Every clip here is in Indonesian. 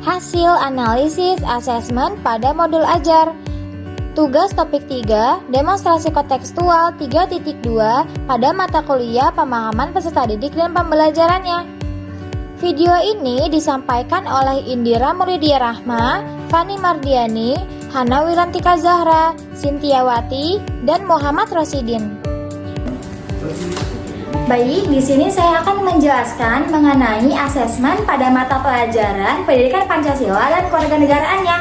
Hasil analisis asesmen pada modul ajar. Tugas topik 3, demonstrasi kontekstual 3.2 pada mata kuliah pemahaman peserta didik dan pembelajarannya. Video ini disampaikan oleh Indira Muridia Rahma, Fani Mardiani, Hana Wirantika Zahra, Sintiawati, dan Muhammad Rosidin. Baik, di sini saya akan menjelaskan mengenai asesmen pada mata pelajaran Pendidikan Pancasila dan Kewarganegaraannya.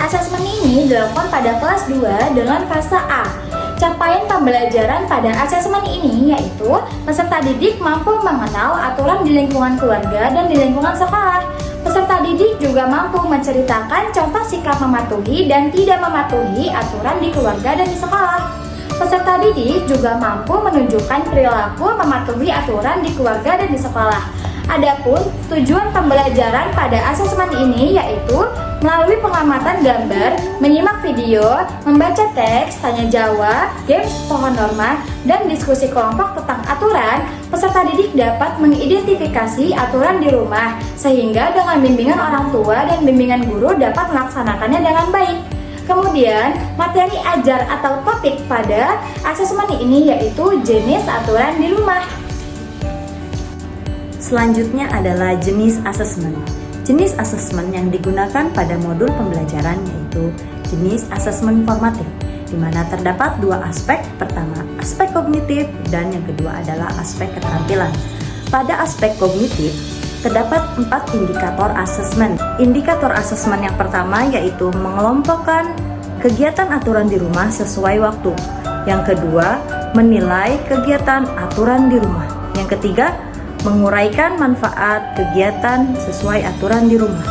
Asesmen ini dilakukan pada kelas 2 dengan fase A. Capaian pembelajaran pada asesmen ini yaitu peserta didik mampu mengenal aturan di lingkungan keluarga dan di lingkungan sekolah. Peserta didik juga mampu menceritakan contoh sikap mematuhi dan tidak mematuhi aturan di keluarga dan di sekolah. Peserta didik juga mampu menunjukkan perilaku mematuhi aturan di keluarga dan di sekolah. Adapun tujuan pembelajaran pada asesmen ini yaitu melalui pengamatan gambar, menyimak video, membaca teks, tanya jawab, games pohon norma, dan diskusi kelompok tentang aturan, peserta didik dapat mengidentifikasi aturan di rumah sehingga dengan bimbingan orang tua dan bimbingan guru dapat melaksanakannya dengan baik. Kemudian, materi ajar atau topik pada asesmen ini yaitu jenis aturan di rumah. Selanjutnya adalah jenis asesmen. Jenis asesmen yang digunakan pada modul pembelajaran yaitu jenis asesmen formatif, di mana terdapat dua aspek. Pertama, aspek kognitif, dan yang kedua adalah aspek keterampilan. Pada aspek kognitif, terdapat 4 indikator asesmen. Indikator asesmen yang pertama yaitu mengelompokkan kegiatan aturan di rumah sesuai waktu. Yang kedua, menilai kegiatan aturan di rumah. Yang ketiga, menguraikan manfaat kegiatan sesuai aturan di rumah.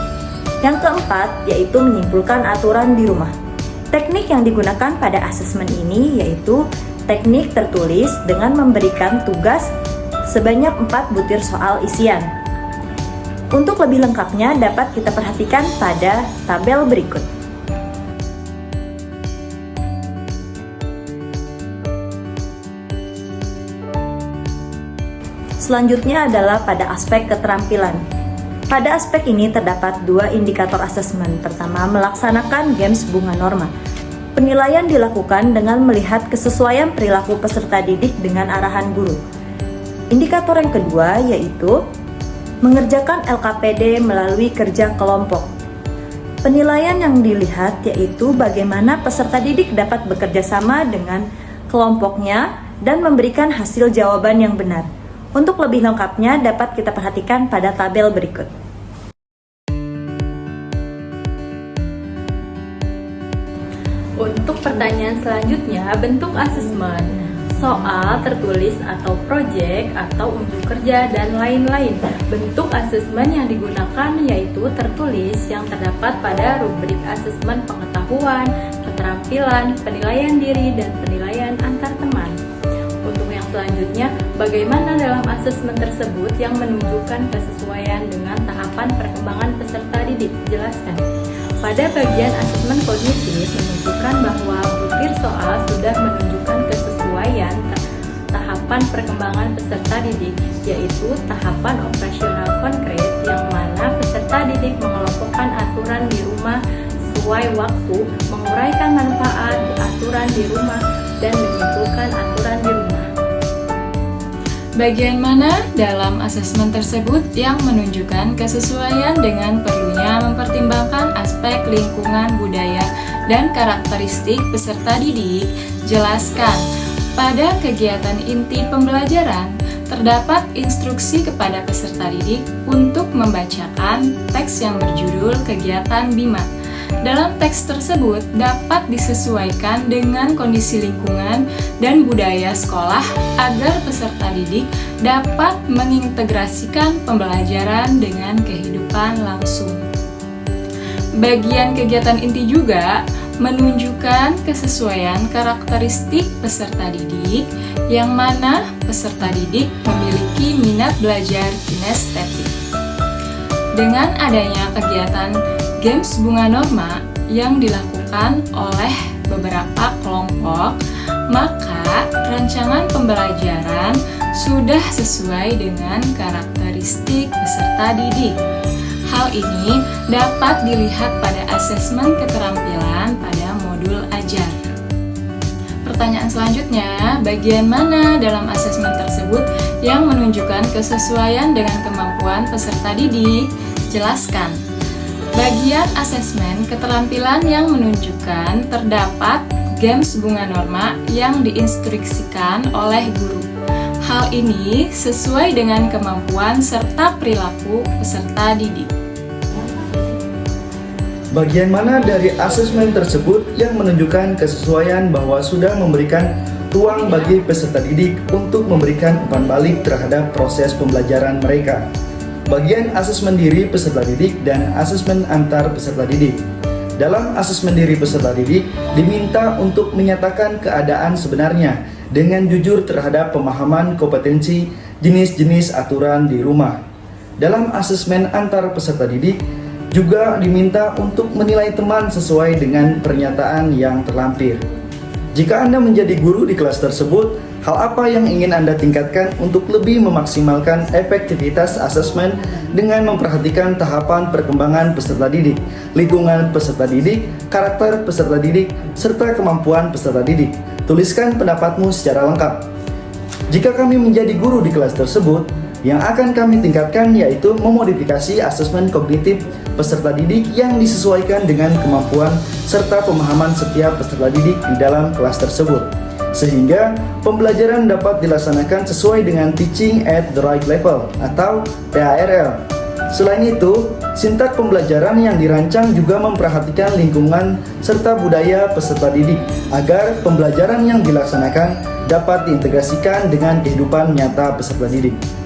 Yang keempat, yaitu menyimpulkan aturan di rumah. Teknik yang digunakan pada asesmen ini yaitu teknik tertulis dengan memberikan tugas sebanyak 4 butir soal isian. Untuk lebih lengkapnya dapat kita perhatikan pada tabel berikut. Selanjutnya adalah pada aspek keterampilan. Pada aspek ini terdapat 2 indikator asesmen. Pertama, melaksanakan games bunga norma. Penilaian dilakukan dengan melihat kesesuaian perilaku peserta didik dengan arahan guru. Indikator yang kedua yaitu mengerjakan LKPD melalui kerja kelompok. Penilaian yang dilihat yaitu bagaimana peserta didik dapat bekerja sama dengan kelompoknya dan memberikan hasil jawaban yang benar. Untuk lebih lengkapnya dapat kita perhatikan pada tabel berikut. Untuk pertanyaan selanjutnya, bentuk asesmen, soal tertulis atau proyek atau unjuk kerja dan lain-lain. Bentuk asesmen yang digunakan yaitu tertulis yang terdapat pada rubrik asesmen pengetahuan, keterampilan, penilaian diri, dan penilaian antar teman. Untuk yang selanjutnya, bagaimana dalam asesmen tersebut yang menunjukkan kesesuaian dengan tahapan perkembangan peserta didik? Jelaskan. Pada bagian asesmen kognitif menunjukkan bahwa butir soal sudah menunjukkan kesesuaian tahapan perkembangan peserta didik, yaitu tahapan operasional konkret yang mana peserta didik mengelompokkan aturan di rumah sesuai waktu, menguraikan manfaat aturan di rumah, dan menyimpulkan aturan di rumah. Bagian mana dalam asesmen tersebut yang menunjukkan kesesuaian dengan perlunya mempertimbangkan aspek lingkungan, budaya, dan karakteristik peserta didik? Jelaskan. Pada kegiatan inti pembelajaran, terdapat instruksi kepada peserta didik untuk membacakan teks yang berjudul Kegiatan Bima. Dalam teks tersebut dapat disesuaikan dengan kondisi lingkungan dan budaya sekolah agar peserta didik dapat mengintegrasikan pembelajaran dengan kehidupan langsung. Bagian kegiatan inti juga menunjukkan kesesuaian karakteristik peserta didik, yang mana peserta didik memiliki minat belajar kinestetik. Dengan adanya kegiatan games bunga norma yang dilakukan oleh beberapa kelompok, maka rancangan pembelajaran sudah sesuai dengan karakteristik peserta didik. Hal ini dapat dilihat pada asesmen keterampilan pada modul ajar. Pertanyaan selanjutnya, bagian mana dalam asesmen tersebut yang menunjukkan kesesuaian dengan kemampuan peserta didik? Jelaskan. Bagian asesmen keterampilan yang menunjukkan terdapat games bunga norma yang diinstruksikan oleh guru. Hal ini sesuai dengan kemampuan serta perilaku peserta didik. Bagian mana dari asesmen tersebut yang menunjukkan kesesuaian bahwa sudah memberikan ruang bagi peserta didik untuk memberikan umpan balik terhadap proses pembelajaran mereka? Bagian asesmen diri peserta didik dan asesmen antar peserta didik. Dalam asesmen diri peserta didik, diminta untuk menyatakan keadaan sebenarnya dengan jujur terhadap pemahaman kompetensi jenis-jenis aturan di rumah. Dalam asesmen antar peserta didik, juga diminta untuk menilai teman sesuai dengan pernyataan yang terlampir. Jika Anda menjadi guru di kelas tersebut, hal apa yang ingin Anda tingkatkan untuk lebih memaksimalkan efektivitas asesmen dengan memperhatikan tahapan perkembangan peserta didik, lingkungan peserta didik, karakter peserta didik, serta kemampuan peserta didik? Tuliskan pendapatmu secara lengkap. Jika kami menjadi guru di kelas tersebut, yang akan kami tingkatkan yaitu memodifikasi asesmen kognitif peserta didik yang disesuaikan dengan kemampuan serta pemahaman setiap peserta didik di dalam kelas tersebut, sehingga pembelajaran dapat dilaksanakan sesuai dengan Teaching at the Right Level atau TARL. Selain itu, sintak pembelajaran yang dirancang juga memperhatikan lingkungan serta budaya peserta didik agar pembelajaran yang dilaksanakan dapat diintegrasikan dengan kehidupan nyata peserta didik.